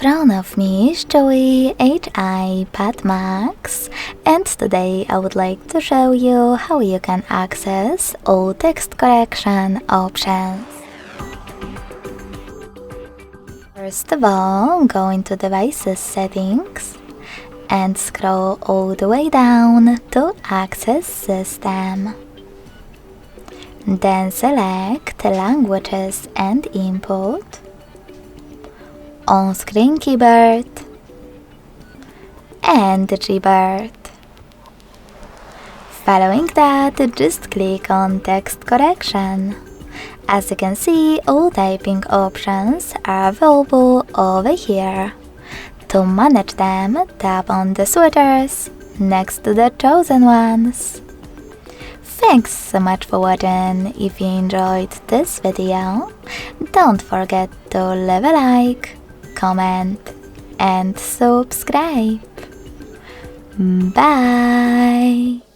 front of me is Chuwi HiPad Max, and today I would like to show you how you can access all text correction options. First of all, go into Devices Settings and scroll all the way down to Access System. Then select Languages and Input, On-Screen Keyboard and Gboard. Following that, just click on Text Correction. As you can see, all typing options are available over here. To manage them, tap on the switchers next to the chosen ones. Thanks so much for watching. If you enjoyed this video, don't forget to leave a like, comment and subscribe. Bye!